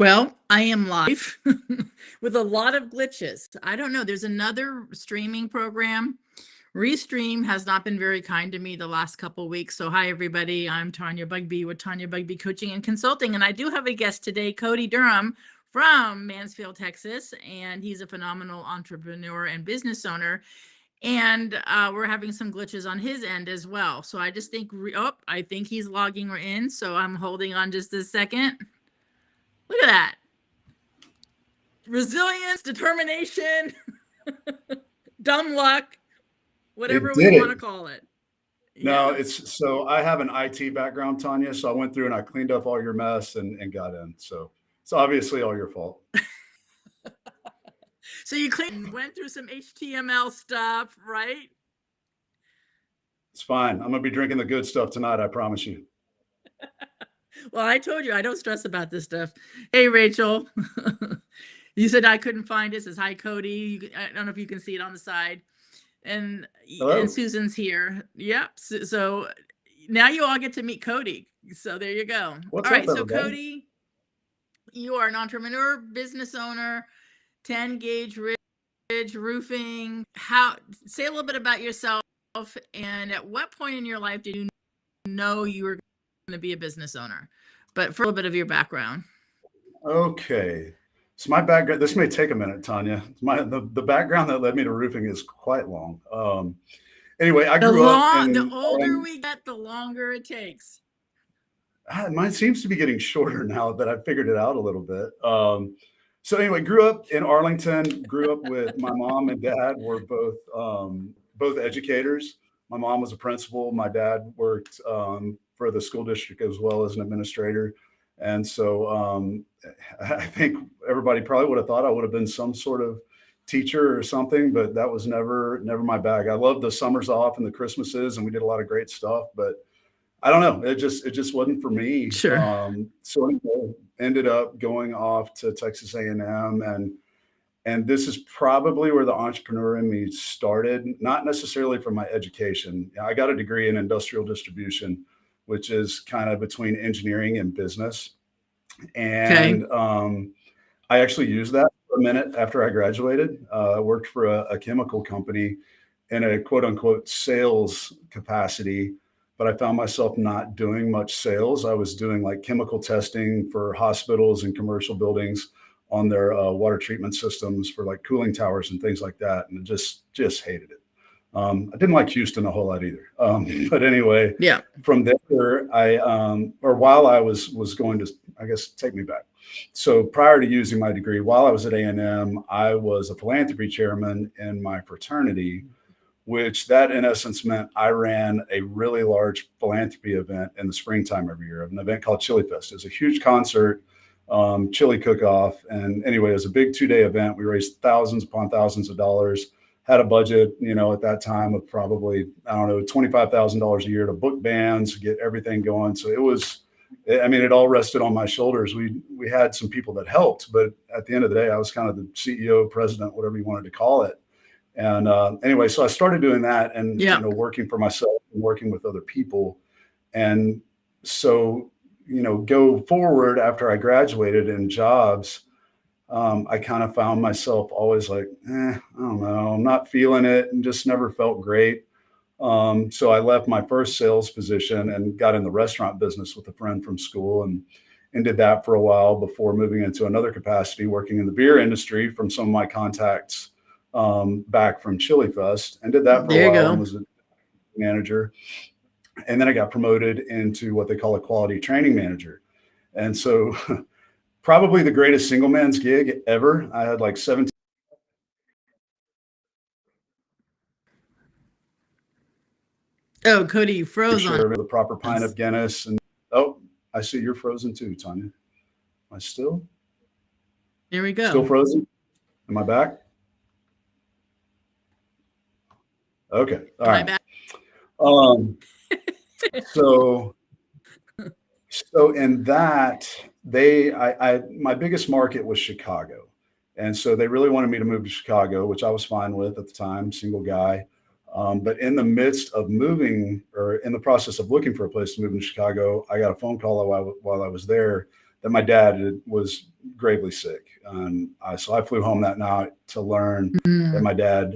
Well, I am live with a lot of glitches. I don't know. There's another streaming program. Restream has not been very kind to me the last couple weeks. So, hi, everybody. I'm Tanya Bugbee with Tanya Bugbee Coaching and Consulting. And I do have a guest today, Cody Durham from Mansfield, Texas. And he's a phenomenal entrepreneur and business owner. And we're having some glitches on his end as well. So, I just think, I think he's logging in. So, I'm holding on just a second. Look at that. Resilience, determination, dumb luck, whatever we want to call it. No, so I have an IT background, Tanya. So I went through and I cleaned up all your mess and got in. So it's obviously all your fault. So you went through some HTML stuff, right? It's fine. I'm going to be drinking the good stuff tonight. I promise you. Well, I told you I don't stress about this stuff. Hey, Rachel. You said I couldn't find it. It says, hi, Cody. I don't know if you can see it on the side. And Susan's here. Yep. So now you all get to meet Cody. So there you go. What's all right. up, so Cody, you are an entrepreneur, business owner, 10 gauge ridge roofing. Say a little bit about yourself, and at what point in your life did you know you were going to be a business owner? But for a little bit of your background. Okay. So my background, this may take a minute, Tanya. The background that led me to roofing is quite long. Anyway, I grew up. The older we get, the longer it takes. Mine seems to be getting shorter now that I've figured it out a little bit. So anyway, grew up in Arlington. Grew up with my mom and dad were both educators. My mom was a principal. My dad worked for the school district as well as an administrator. And so I think everybody probably would have thought I would have been some sort of teacher or something, but that was never my bag. I loved the summers off and the Christmases, and we did a lot of great stuff, but I don't know. It just wasn't for me. Sure. So anyway, ended up going off to Texas A&M, and this is probably where the entrepreneur in me started, not necessarily from my education. I got a degree in industrial distribution, which is kind of between engineering and business. And I actually used that for a minute after I graduated. I worked for a chemical company in a quote unquote sales capacity, but I found myself not doing much sales. I was doing like chemical testing for hospitals and commercial buildings on their water treatment systems for like cooling towers and things like that. And just hated it. I didn't like Houston a whole lot either. But anyway, from there, while I was going to, I guess, take me back. So prior to using my degree, while I was at A&M, I was a philanthropy chairman in my fraternity, which that in essence meant I ran a really large philanthropy event in the springtime every year, an event called Chili Fest. It was a huge concert, chili cook-off. And anyway, it was a big 2-day event. We raised thousands upon thousands of dollars. Had a budget, at that time of probably, I don't know, $25,000 a year to book bands, get everything going. So it all rested on my shoulders. We had some people that helped, but at the end of the day, I was kind of the CEO, president, whatever you wanted to call it. And anyway, so I started doing that and working for myself and working with other people. And so, go forward after I graduated in jobs, I kind of found myself always like, I don't know, I'm not feeling it, and just never felt great. So I left my first sales position and got in the restaurant business with a friend from school and did that for a while before moving into another capacity, working in the beer industry from some of my contacts back from Chili Fest, and did that for a while and was a manager. And then I got promoted into what they call a quality training manager. And so probably the greatest single man's gig ever. I had like 17. Oh, Cody, you froze on the proper pint of Guinness. And I see you're frozen too, Tanya. Am I still? There we go. Still frozen? Am I back? Okay. All right. So in that, my biggest market was Chicago. And so they really wanted me to move to Chicago, which I was fine with at the time, single guy. But in the midst of moving, or in the process of looking for a place to move in Chicago, I got a phone call while I was there that my dad was gravely sick. And so I flew home that night to learn that my dad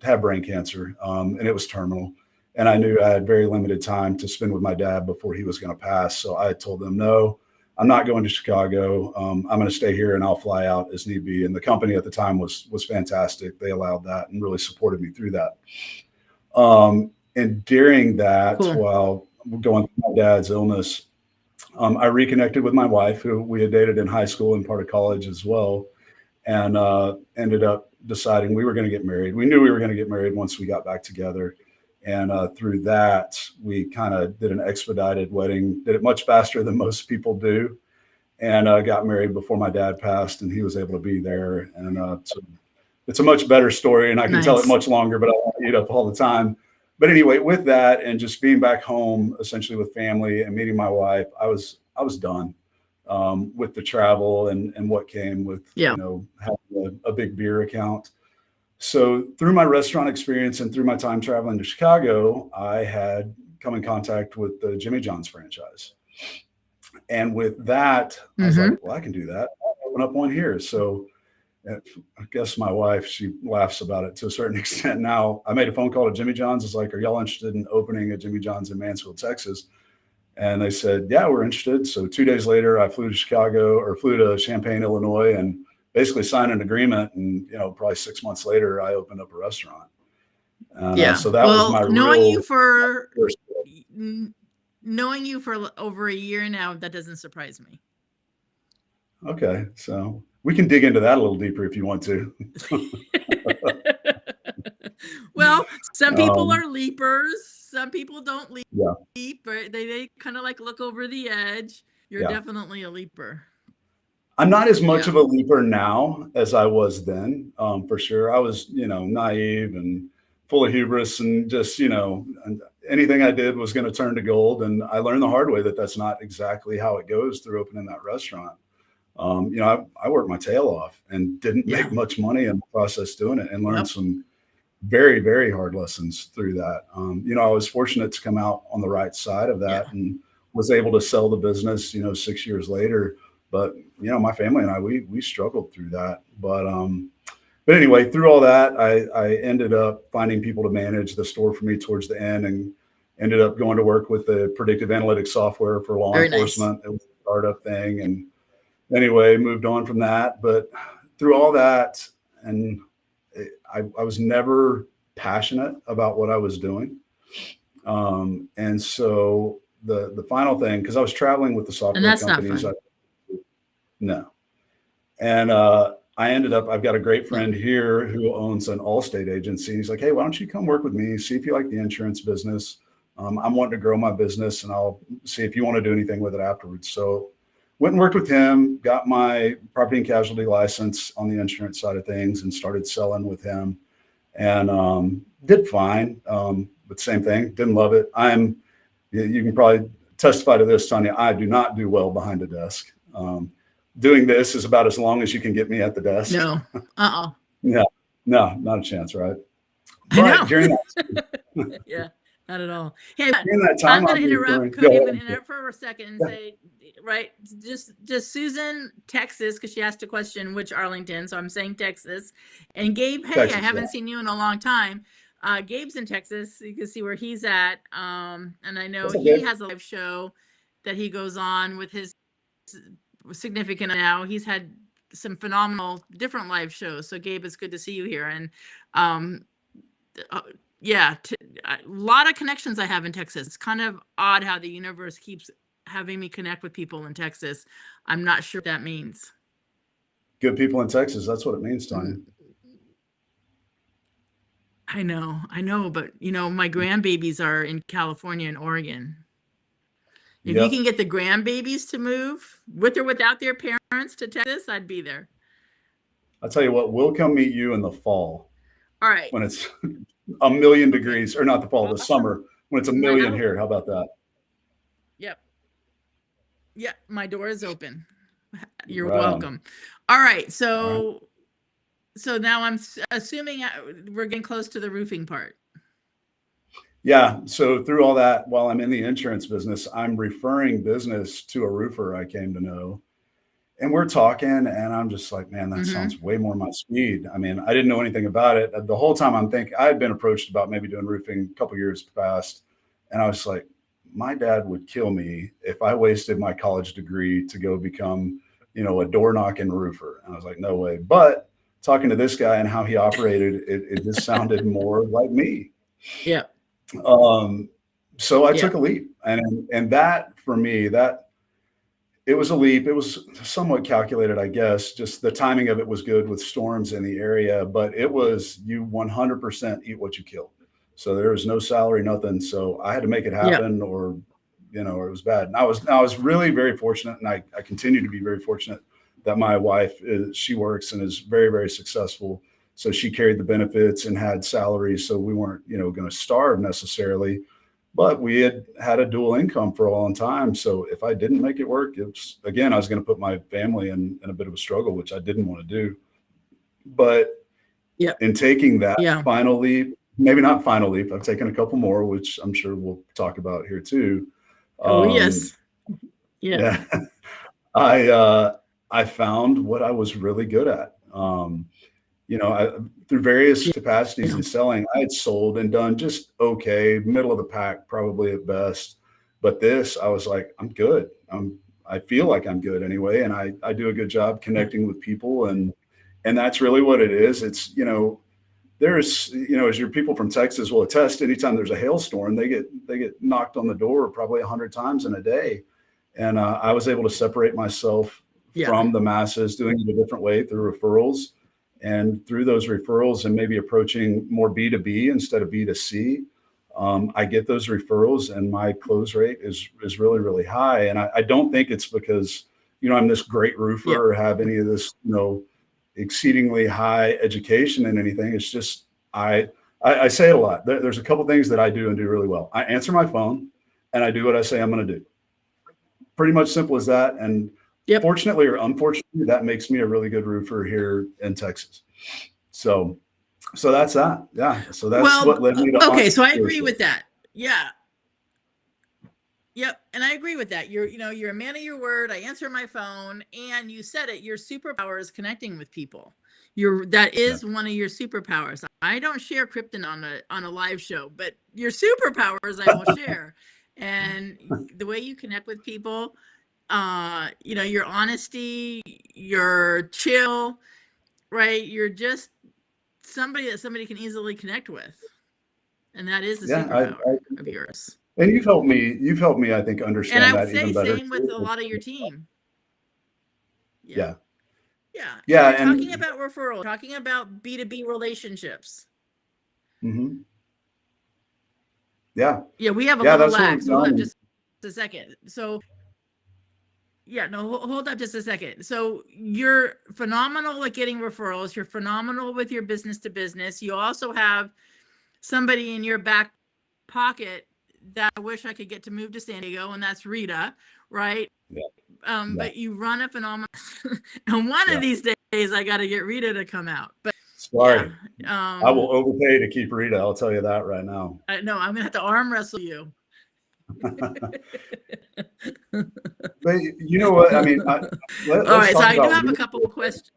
had brain cancer, and it was terminal. And I knew I had very limited time to spend with my dad before he was going to pass. So I told them, no, I'm not going to Chicago. I'm going to stay here and I'll fly out as need be. And the company at the time was fantastic. They allowed that and really supported me through that. And during that, while going through my dad's illness, I reconnected with my wife, who we had dated in high school and part of college as well, and ended up deciding we were going to get married. We knew we were going to get married once we got back together. And through that, we kind of did an expedited wedding, did it much faster than most people do, and got married before my dad passed, and he was able to be there. And so it's a much better story, and I can tell it much longer, but I won't eat up all the time. But anyway, with that and just being back home, essentially with family and meeting my wife, I was done with the travel and what came with having a big beer account. So through my restaurant experience and through my time traveling to Chicago, I had come in contact with the Jimmy John's franchise. And with that, I was like, well, I can do that. I'll open up one here. So I guess my wife, she laughs about it to a certain extent now. I made a phone call to Jimmy John's. It's like, are y'all interested in opening a Jimmy John's in Mansfield, Texas? And they said, yeah, we're interested. So 2 days later, I flew to Champaign, Illinois, and basically signed an agreement. And, probably 6 months later, I opened up a restaurant. So that was my knowing you for over a year now, that doesn't surprise me. Okay. So we can dig into that a little deeper if you want to. Well, some people are leapers. Some people don't leap. But they kind of like look over the edge. You're definitely a leaper. I'm not as much of a leaper now as I was then, for sure. I was, naive and full of hubris and just, and anything I did was going to turn to gold. And I learned the hard way that that's not exactly how it goes through opening that restaurant. I worked my tail off and didn't make much money in the process doing it, and learned some very, very hard lessons through that. I was fortunate to come out on the right side of that and was able to sell the business, 6 years later. But, my family and I, we struggled through that. But anyway, through all that, I ended up finding people to manage the store for me towards the end, and ended up going to work with the predictive analytics software for law enforcement. It was a startup thing. And anyway, moved on from that. But through all that, and I was never passionate about what I was doing. And so the final thing, because I was traveling with the software companies. No. And I ended up, I've got a great friend here who owns an Allstate agency. He's like, hey, why don't you come work with me? See if you like the insurance business. I'm wanting to grow my business, and I'll see if you want to do anything with it afterwards. So went and worked with him, got my property and casualty license on the insurance side of things, and started selling with him, and did fine. But same thing, didn't love it. You can probably testify to this, Tanya. I do not do well behind a desk. Doing this is about as long as you can get me at the desk. No. No, not a chance, right? But during that, not at all. Hey, I'm going to interrupt. Cody, I'm going to interrupt for a second and say, just Susan, Texas, because she asked a question, which Arlington, so I'm saying Texas. And Gabe, hey, I haven't seen you in a long time. Gabe's in Texas, so you can see where he's at. And I know he has a live show that he goes on with his significant now. He's had some phenomenal different live shows. So Gabe, it's good to see you here. And a lot of connections I have in Texas. It's kind of odd how the universe keeps having me connect with people in Texas. I'm not sure what that means. Good people in Texas. That's what it means, Tanya. I know, but my grandbabies are in California and Oregon. If you can get the grandbabies to move with or without their parents to Texas, I'd be there. I'll tell you what, we'll come meet you in the fall. All right. When it's a million degrees, or not the fall, the summer, when it's a million here. How about that? Yep. Yeah, my door is open. You're welcome. All right. So now I'm assuming we're getting close to the roofing part. Yeah. So through all that, while I'm in the insurance business, I'm referring business to a roofer I came to know. And we're talking, and I'm just like, man, that Mm-hmm. sounds way more my speed. I mean, I didn't know anything about it. The whole time I'm thinking, I had been approached about maybe doing roofing a couple years past. And I was like, my dad would kill me if I wasted my college degree to go become, a door knocking roofer. And I was like, no way. But talking to this guy and how he operated, it just sounded more like me. Yeah. Um, so I Yeah. took a leap, and that for me, that it was a leap. It was somewhat calculated, I guess. Just the timing of it was good with storms in the area, but it was you 100% eat what you kill. So there was no salary, nothing. So I had to make it Yeah. happen, or it was bad. And I was really very fortunate, and I continue to be very fortunate that my wife she works and is very very successful. So she carried the benefits and had salaries, so we weren't going to starve necessarily, but we had a dual income for a long time. So if I didn't make it work, it's again, I was going to put my family in a bit of a struggle, which I didn't want to do. But Yeah. in taking that Yeah. final leap, maybe not final leap, I've taken a couple more, which I'm sure we'll talk about here too. Oh, Um, yes. Yeah. yeah, I found what I was really good at. Through various capacities Yeah. in selling, I had sold and done just okay, middle of the pack, probably at best. But this, I was like, I'm good. I feel like I'm good anyway, and I do a good job Yeah. connecting with people, and that's really what it is. It's there's as your people from Texas will attest, anytime there's a hailstorm, they get knocked on the door probably 100 times in a day, and I was able to separate myself Yeah. from the masses, doing it a different way through referrals. And through those referrals and maybe approaching more B2B instead of B2C, I get those referrals and my close rate is really, really high. And I don't think it's because, I'm this great Yeah. roofer or have any of this, exceedingly high education in anything. It's just, I say it a lot. There's a couple things that I do and do really well. I answer my phone and I do what I say I'm going to do. Pretty much simple as that. And Yep. fortunately or unfortunately, that makes me a really good roofer here in Texas. So that's that. Yeah. So that's Well, what led me to okay. So I agree entrepreneurship. with that. Yeah. Yep. And I agree with that. You're a man of your word. I answer my phone, and you said it. Your superpower is connecting with people. That Yeah. is one of your superpowers. I don't share krypton on a live show, but your superpowers I will share. And the way you connect with people, your honesty, your chill, right? You're just somebody that somebody can easily connect with. And that is a Yeah. superpower of yours. And you've helped me, I think, And I understand would that even say better same with a too. lot of your team. Yeah. Yeah. Yeah. And Yeah. you're talking And about referral, talking about B2B relationships. mhm. Yeah. Yeah, we have a Yeah. little That's what lag. we've So hold up done. just a second. So yeah, no, hold up just a second. So you're phenomenal at getting referrals. You're phenomenal with your business to business. You also have somebody in your back pocket that I wish I could get to move to San Diego, and that's Rita, right? Yeah. Yeah. But you run a phenomenal, and one of Yeah. these days I got to get Rita to come out. But yeah, Sorry. I will overpay to keep Rita. I'll tell you that right now. I know I'm gonna have to arm wrestle you. But you know what? I mean, All let's right, so talk I do about have a Rita. couple of questions.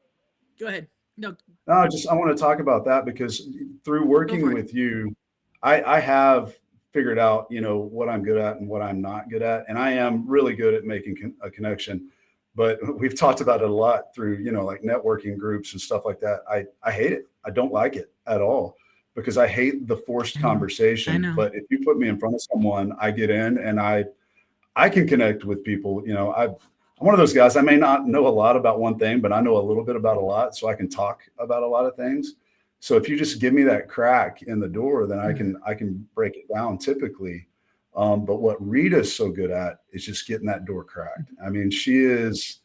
Go ahead. No, No, I want to talk about that because through go working for it. with you, I have figured out, what I'm good at and what I'm not good at. And I am really good at making a connection. But we've talked about it a lot through, like networking groups and stuff like that. I hate it. I don't like it at all because I hate the forced I know. I conversation. know. But if you put me in front of someone, I get in and I can connect with people. I'm one of those guys. I may not know a lot about one thing, but I know a little bit about a lot, so I can talk about a lot of things. So if you just give me that crack in the door, then I can break it down typically. But what Rita's so good at is just getting that door cracked. I mean, she's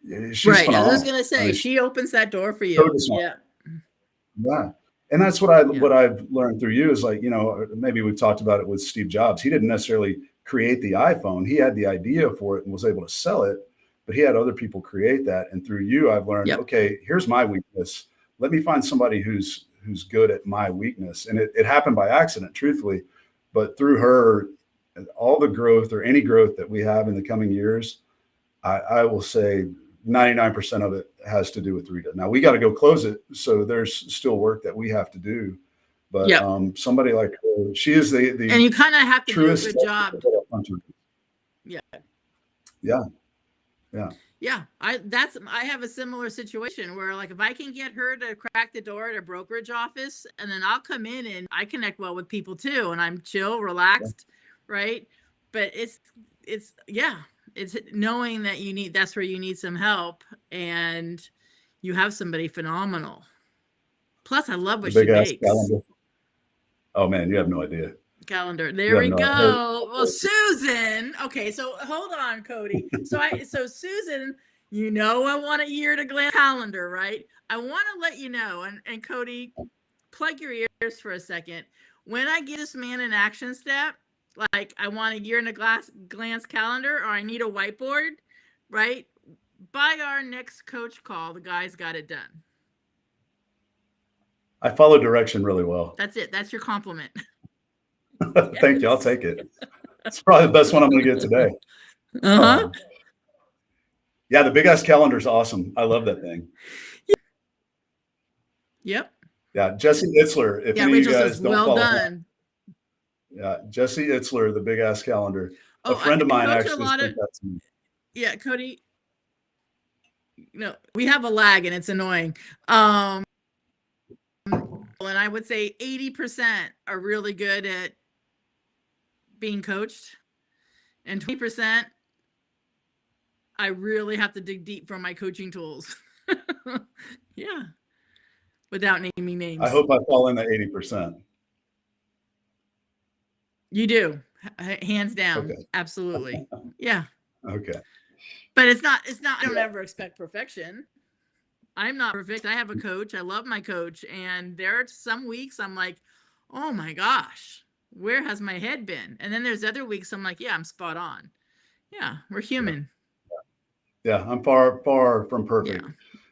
Right. I was just phenomenal. gonna I say mean, she opens that door for so you. smart. Yeah. Yeah. And that's what Yeah. I've learned through you is like, maybe we've talked about it with Steve Jobs. He didn't necessarily create the iPhone. He had the idea for it and was able to sell it, but he had other people create that. And through you, I've learned, Yep. okay, here's my weakness. Let me find somebody who's good at my weakness. And it happened by accident, truthfully. but through her, all the growth or any growth that we have in the coming years, I will say 99% of it has to do with Rita. Now we got to go close it. So there's still work that we have to do. But Yep. Somebody like her, she is the And you kind of have to do a truest good job. Yeah. Yeah. Yeah. Yeah. I have a similar situation where, like, if I can get her to crack the door at a brokerage office, and then I'll come in and I connect well with people too, and I'm chill, relaxed, right? But it's knowing that that's where you need some help, and you have somebody phenomenal. Plus, I love what she bakes. Calendar. Oh man, you have no idea. Calendar. There we go. Well, Susan. Okay, so hold on, Cody. So Susan, I want a year to glance calendar, right? I want to let you know, and Cody, plug your ears for a second. When I give this man an action step, like I want a year in a glance calendar, or I need a whiteboard, right? By our next coach call, the guy's got it done. I follow direction really well. That's it. That's your compliment. Thank you. I'll take it. It's probably the best one I'm going to get today. Yeah, the big ass calendar is awesome. I love that thing. Yep. Yeah, Jesse Itzler. If any Rachel of you guys says, don't well follow done. Yeah, Jesse Itzler, the big ass calendar. A friend of mine actually sent that to me. Yeah, Cody. We have a lag and it's annoying. And I would say 80% are really good at being coached, and 20% I really have to dig deep for my coaching tools. Yeah. Without naming names. I hope I fall in the 80%. You do. Hands down. Okay. Absolutely. Yeah. Okay. But it's not, I don't ever expect perfection. I'm not perfect. I have a coach. I love my coach. And there are some weeks I'm like, oh my gosh, where has my head been? And then there's other weeks I'm like, yeah, I'm spot on. Yeah, we're human. Yeah, I'm far from perfect.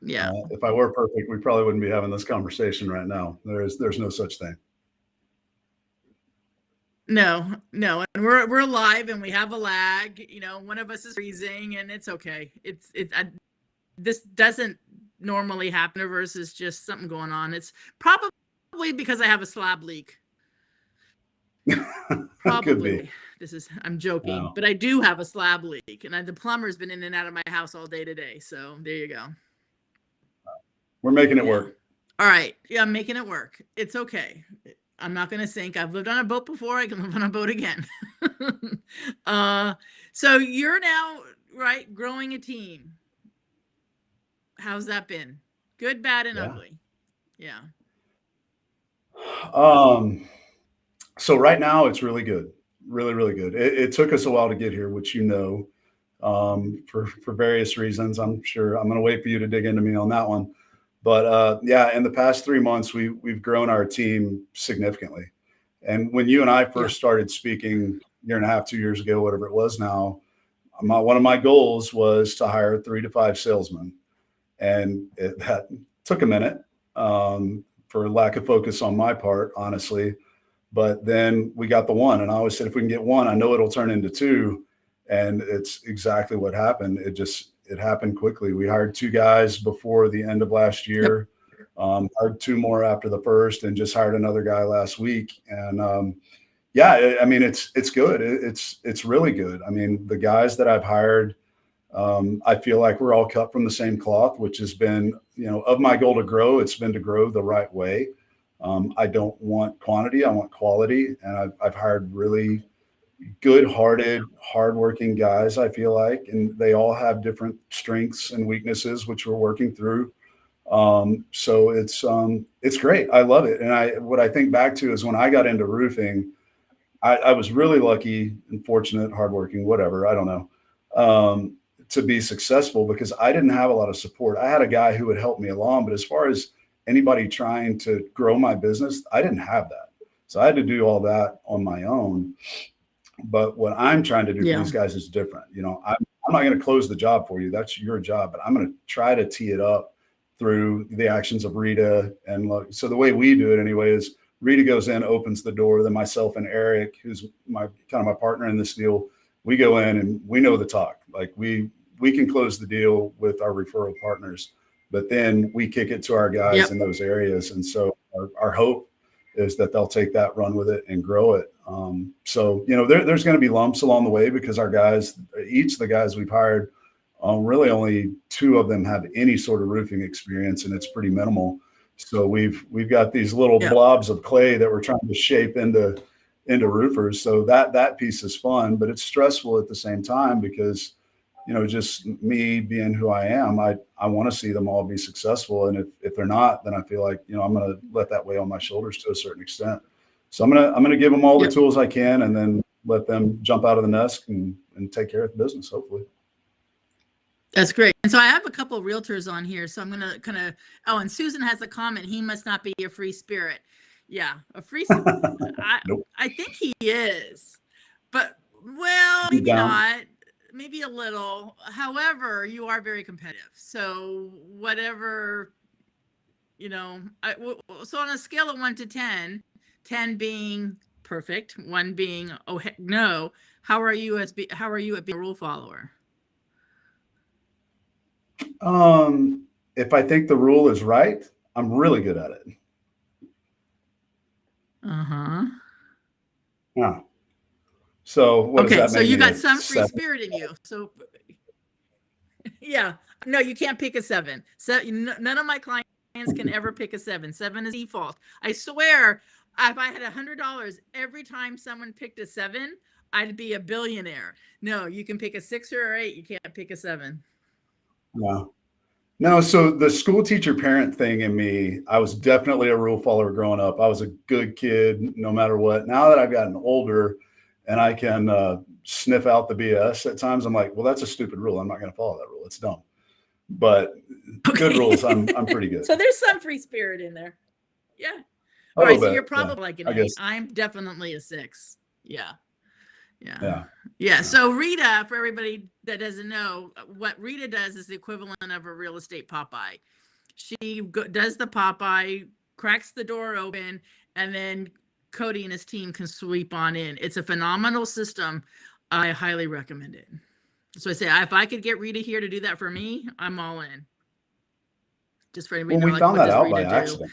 Yeah. If I were perfect, we probably wouldn't be having this conversation right now. There's no such thing. No. And we're live and we have a lag. One of us is freezing, and it's okay. This doesn't normally happen versus just something going on. It's probably because I have a slab leak. Probably. Could be. I'm joking, but I do have a slab leak, and the plumber's been in and out of my house all day today. So there you go. We're making it work. All right. Yeah, I'm making it work. It's okay. I'm not going to sink. I've lived on a boat before. I can live on a boat again. So you're now, right, growing a team. How's that been? Good, bad, and ugly. Yeah. So right now it's really good. Really, really good. It took us a while to get here, which for various reasons. I'm sure I'm going to wait for you to dig into me on that one. But in the past 3 months, we've grown our team significantly. And when you and I first started speaking, year and a half, 2 years ago, whatever it was now, one of my goals was to hire 3 to 5 salesmen. And that took a minute for lack of focus on my part, honestly. But then we got the one. And I always said, if we can get one, I know it'll turn into 2. And it's exactly what happened. It happened quickly. We hired 2 guys before the end of last year, hired 2 more after the first, and just hired another guy last week. And it's good. It's really good. I mean, the guys that I've hired, I feel like we're all cut from the same cloth, which has been, of my goal to grow, it's been to grow the right way. I don't want quantity. I want quality. And I've hired really good-hearted, hardworking guys, I feel like, and they all have different strengths and weaknesses, which we're working through. So it's great. I love it. And what I think back to is when I got into roofing, I was really lucky and fortunate, hardworking, whatever, I don't know, to be successful because I didn't have a lot of support. I had a guy who would help me along, but as far as anybody trying to grow my business, I didn't have that. So I had to do all that on my own. But what I'm trying to do for these guys is different. I'm not going to close the job for you. That's your job. But I'm going to try to tee it up through the actions of Rita. And so the way we do it anyway is Rita goes in, opens the door. Then myself and Eric, who's my partner in this deal, we go in and we know the talk. Like we can close the deal with our referral partners, but then we kick it to our guys in those areas. And so our hope is that they'll take that, run with it, and grow it. So, there's going to be lumps along the way because our guys, each of the guys we've hired, really only 2 of them have any sort of roofing experience, and it's pretty minimal. So we've got these little blobs of clay that we're trying to shape into roofers. So that piece is fun, but it's stressful at the same time because, just me being who I am, I want to see them all be successful. And if they're not, then I feel like, I'm going to let that weigh on my shoulders to a certain extent. So I'm going to give them all the tools I can, and then let them jump out of the nest and take care of the business, hopefully. That's great. And so I have a couple of realtors on here. So I'm going to kind of, and Susan has a comment. He must not be a free spirit. Yeah. A free spirit. Nope. I think he is, but maybe not, maybe a little. However, you are very competitive. So whatever, so on a scale of 1 to 10, 10 being perfect, 1 being, oh, heck no. How are you at being a rule follower? If I think the rule is right, I'm really good at it. Yeah. So what does that mean? So you got some free spirit in you. So yeah, no, you can't pick a 7. So none of my clients can ever pick a 7. 7 is default. I swear, if I had $100 every time someone picked a 7, I'd be a billionaire. No, you can pick a 6 or 8. You can't pick a 7. No. So the school teacher parent thing in me, I was definitely a rule follower growing up. I was a good kid no matter what. Now that I've gotten older and I can sniff out the BS at times, I'm like, well, that's a stupid rule. I'm not going to follow that rule. It's dumb. But good rules, I'm pretty good. So there's some free spirit in there. Yeah. All right. So you're probably like an 8. I'm definitely a 6. Yeah. So Rita, for everybody that doesn't know, what Rita does is the equivalent of a real estate Popeye. She does the Popeye, cracks the door open, and then Cody and his team can sweep on in. It's a phenomenal system. I highly recommend it. So I say, if I could get Rita here to do that for me, I'm all in. Just for anybody. Well, we found that out by accident.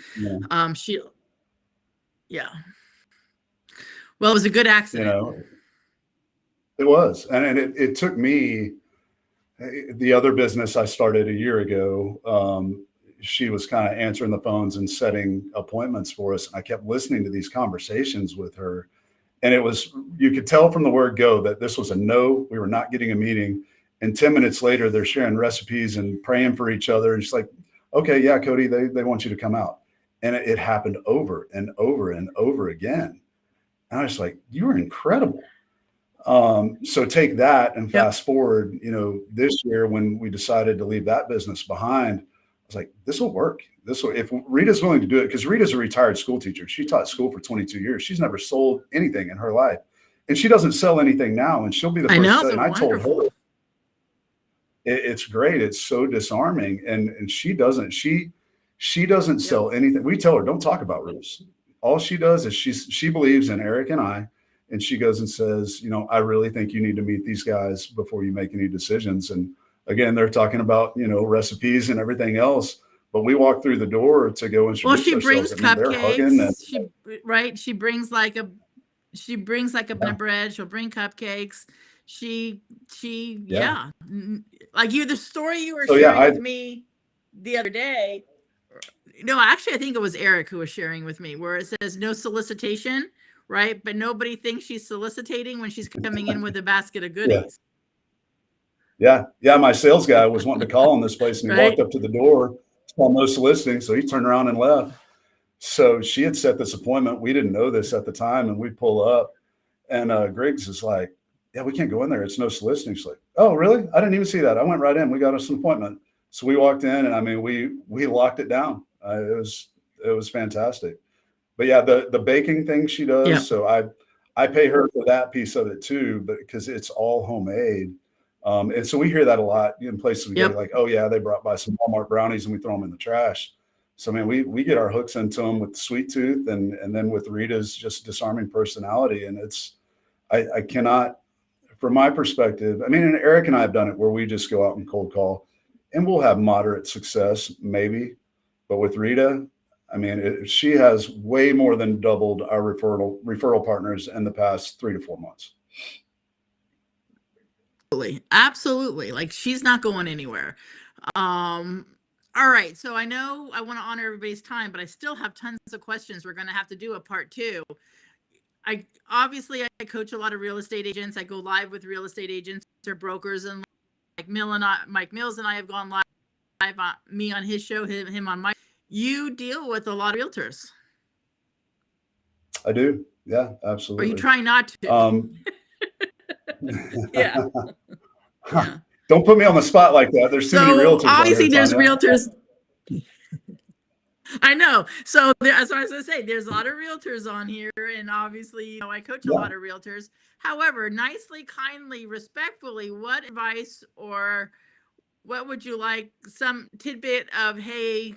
Well, it was a good accident. It was. And it took me, the other business I started a year ago, she was kind of answering the phones and setting appointments for us. And I kept listening to these conversations with her. And you could tell from the word go that this was a no, we were not getting a meeting. And 10 minutes later, they're sharing recipes and praying for each other. And she's like, okay, yeah, Cody, they want you to come out. And it happened over and over and over again. And I was like, you are incredible. So take that and fast forward, this year when we decided to leave that business behind, I was like, this will work. If Rita's willing to do it, because Rita's a retired school teacher. She taught school for 22 years. She's never sold anything in her life. And she doesn't sell anything now. And she'll be the first. And I told her, it's great. It's so disarming. And she doesn't sell anything. We tell her, don't talk about roofs. All she does is she believes in Eric and I. And she goes and says, I really think you need to meet these guys before you make any decisions. And again, they're talking about, recipes and everything else. But we walk through the door to go and she brings cupcakes. She brings like a bun of bread. She'll bring cupcakes. Like the story you were sharing with me the other day. No, actually, I think it was Eric who was sharing with me, where it says no solicitation. Right. But nobody thinks she's soliciting when she's coming in with a basket of goodies. Yeah. My sales guy was wanting to call on this place and he walked up to the door, saw no soliciting. So he turned around and left. So she had set this appointment. We didn't know this at the time. And we pull up and Griggs is like, yeah, we can't go in there. It's no soliciting. She's like, oh, really? I didn't even see that. I went right in. We got us an appointment. So we walked in and we locked it down. It was fantastic. But yeah, the baking thing she does. So I pay her for that piece of it too, but because it's all homemade. And so we hear that a lot in places we go like, oh yeah, they brought by some Walmart brownies and we throw them in the trash. So, man, we get our hooks into them with Sweet Tooth, and then with Rita's just disarming personality. And I cannot, from my perspective, I mean, and Eric and I have done it where we just go out and cold call, and we'll have moderate success, maybe. But with Rita, I mean, she has way more than doubled our referral partners in the past 3 to 4 months. Absolutely. Like, she's not going anywhere. All right. So I know I want to honor everybody's time, but I still have tons of questions. We're going to have to do a part 2. I coach a lot of real estate agents. I go live with real estate agents or brokers, and Mike Mills and I have gone live on me on his show, him on my. You deal with a lot of realtors. I do. Yeah, absolutely. Or you try not to. Yeah. Yeah. Don't put me on the spot like that. There's too many realtors. Obviously, there's realtors. I know. So as I was going to say, there's a lot of realtors on here, and obviously, I coach a lot of realtors. However, nicely, kindly, respectfully, what advice or what would you like, some tidbit of, hey,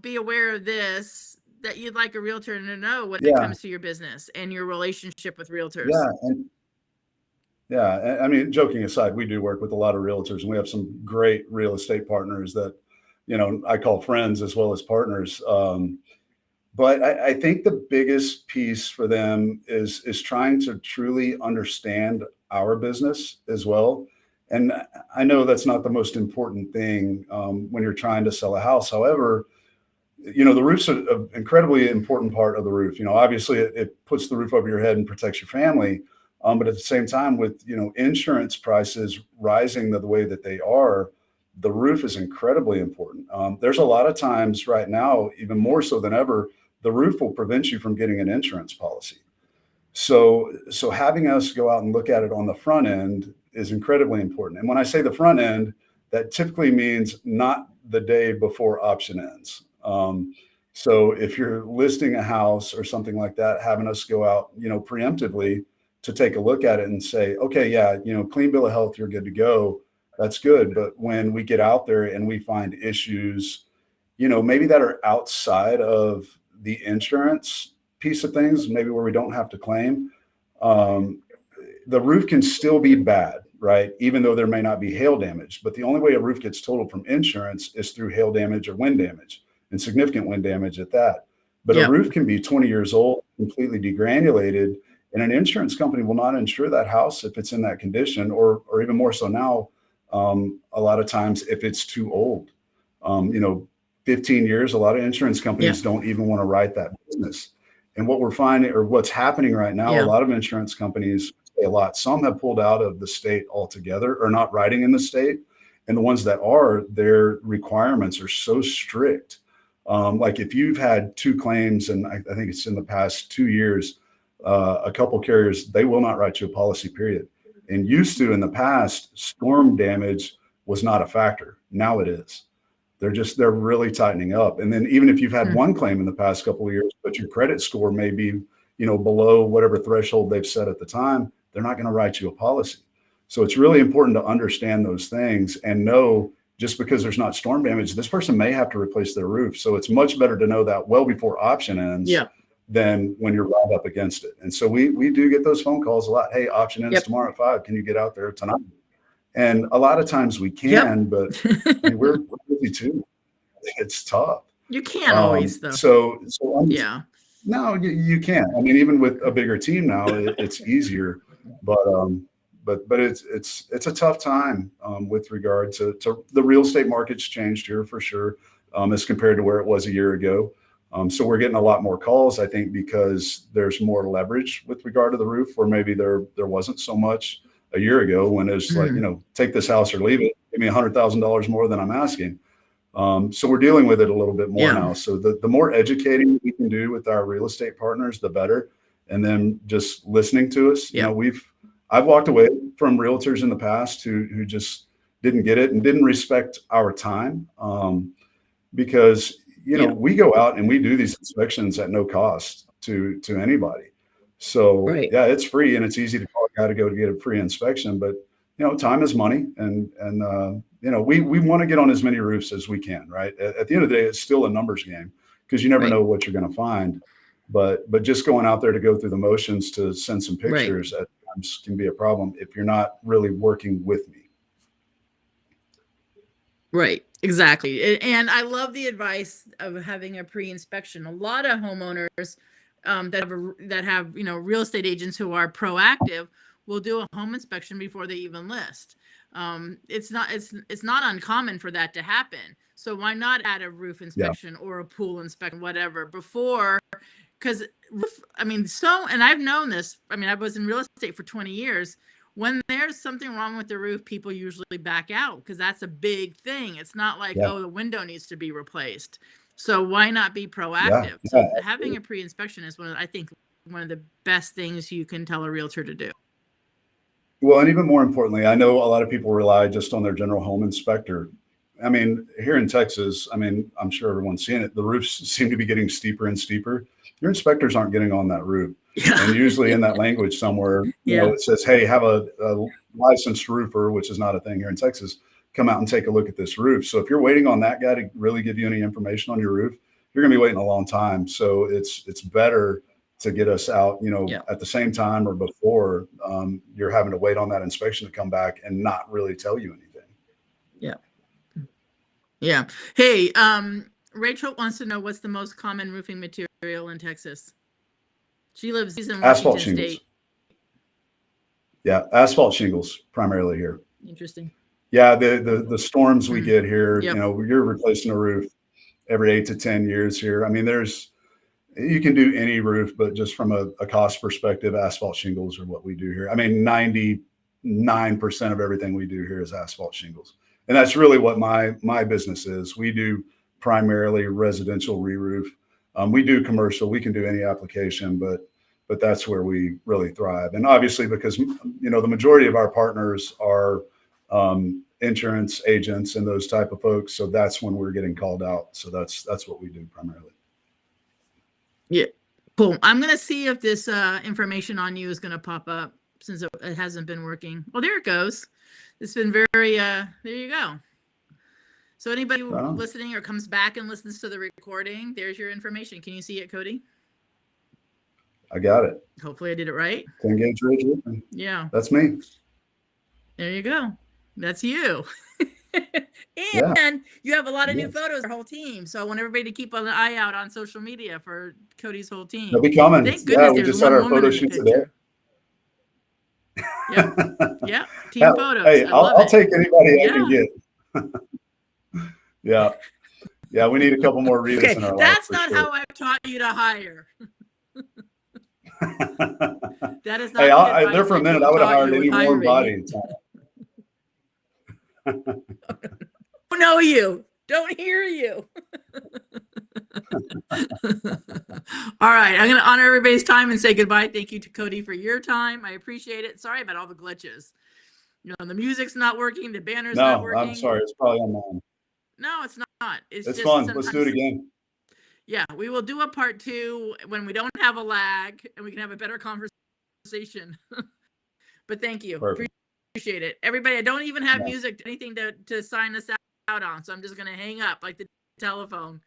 be aware of this, that you'd like a realtor to know when it comes to your business and your relationship with realtors? I mean, joking aside, we do work with a lot of realtors, and we have some great real estate partners that, I call friends as well as partners. But I think the biggest piece for them is trying to truly understand our business as well. And I know that's not the most important thing when you're trying to sell a house. However, the roof's an incredibly important part of the roof. Obviously it puts the roof over your head and protects your family. But at the same time, with, insurance prices rising the way that they are, the roof is incredibly important. There's a lot of times right now, even more so than ever, the roof will prevent you from getting an insurance policy. So having us go out and look at it on the front end is incredibly important. And when I say the front end, that typically means not the day before option ends. So if you're listing a house or something like that, having us go out, preemptively to take a look at it and say, okay, yeah, clean bill of health, you're good to go. That's good. But when we get out there and we find issues, maybe that are outside of the insurance piece of things, maybe where we don't have to claim, the roof can still be bad, right? Even though there may not be hail damage. But the only way a roof gets totaled from insurance is through hail damage or wind damage, and significant wind damage at that. But a roof can be 20 years old, completely degranulated, and an insurance company will not insure that house if it's in that condition, or even more so now, a lot of times if it's too old. 15 years, a lot of insurance companies don't even want to write that business. And what we're finding, or what's happening right now, a lot of insurance companies, some have pulled out of the state altogether, or not writing in the state. And the ones that are, their requirements are so strict. Like if you've had 2 claims, and I think it's in the past 2 years, a couple carriers, they will not write you a policy, period. And used to, in the past, storm damage was not a factor. Now it is. They're really tightening up. And then even if you've had 1 claim in the past couple of years, but your credit score may be, below whatever threshold they've set at the time, they're not going to write you a policy. So it's really important to understand those things and know, just because there's not storm damage, this person may have to replace their roof. So it's much better to know that well before option ends than when you're right up against it. And so we do get those phone calls a lot. Hey, option ends tomorrow at 5. Can you get out there tonight? And a lot of times we can, but I mean, we're busy too. It's tough. You can't always, though. So no, you can't. I mean, even with a bigger team now, it's easier. But it's a tough time with regard to the real estate market's changed here for sure, as compared to where it was a year ago. So we're getting a lot more calls, I think, because there's more leverage with regard to the roof, where maybe there wasn't so much a year ago, when it's like, take this house or leave it, give me $100,000 more than I'm asking. So we're dealing with it a little bit more now. So the more educating we can do with our real estate partners, the better. And then just listening to us, I've walked away from realtors in the past who just didn't get it and didn't respect our time, because we go out and we do these inspections at no cost to anybody. So it's free, and it's easy to call a guy to go to get a free inspection. But time is money, and we want to get on as many roofs as we can, right? At the end of the day, it's still a numbers game because you never Right. know what you're going to find. But just going out there to go through the motions to send some Right. pictures at times can be a problem if you're not really working with me. Right, exactly. And I love the advice of having a pre-inspection. A lot of homeowners that have real estate agents who are proactive will do a home inspection before they even list. It's not uncommon for that to happen. So why not add a roof inspection or a pool inspection, whatever, before? Because and I've known this. I mean, I was in real estate for 20 years. When there's something wrong with the roof, people usually back out because that's a big thing. It's not like, Yeah. oh, the window needs to be replaced. So why not be proactive? Yeah, So having a pre-inspection is I think one of the best things you can tell a realtor to do. Well, and even more importantly, I know a lot of people rely just on their general home inspector. I mean, here in Texas, I'm sure everyone's seen it. The roofs seem to be getting steeper and steeper. Your inspectors aren't getting on that roof. Yeah. And usually in that language somewhere, it says, hey, have a licensed roofer, which is not a thing here in Texas, come out and take a look at this roof. So if you're waiting on that guy to really give you any information on your roof, you're going to be waiting a long time. So it's better to get us out, at the same time or before you're having to wait on that inspection to come back and not really tell you anything. Yeah. Yeah. Hey, Rachel wants to know what's the most common roofing material in Texas. She's in Washington Asphalt shingles. State. Yeah, asphalt shingles primarily here. Interesting. Yeah, the storms we get here, Yep. You're replacing a roof every 8 to 10 years here. I mean, you can do any roof, but just from a cost perspective, asphalt shingles are what we do here. I mean, 99% of everything we do here is asphalt shingles. And that's really what my business is. We do primarily residential re-roof. We do commercial. We can do any application, but that's where we really thrive. And obviously, because the majority of our partners are insurance agents and those type of folks, so that's when we're getting called out. So that's what we do primarily. Yeah, cool. I'm gonna see if this information on you is gonna pop up since it hasn't been working. Oh, there it goes. It's been very. There you go. So anybody listening or comes back and listens to the recording, there's your information. Can you see it, Cody? I got it. Hopefully I did it right. 10 gauge ridge roofing. Yeah. That's me. There you go. That's you. And you have a lot of new photos, our whole team. So I want everybody to keep an eye out on social media for Cody's whole team. They'll be coming. Thank goodness we just had our photo shoot today. Yeah. Team photos. Hey, I'll take anybody I can get. Yeah, we need a couple more readers in our life. That's not how I've taught you to hire. That is not. Hey, there for a minute, I would have hired any warm body. Don't know you. Don't hear you. All right, I'm going to honor everybody's time and say goodbye. Thank you to Cody for your time. I appreciate it. Sorry about all the glitches. The music's not working. The banner's not working. No, I'm sorry. It's probably on mine. No, it's not. It's just fun. Let's do it again. Yeah, we will do a part 2 when we don't have a lag and we can have a better conversation. But thank you. Perfect. Appreciate it. Everybody, I don't even have music, anything to sign us out on. So I'm just going to hang up like the telephone.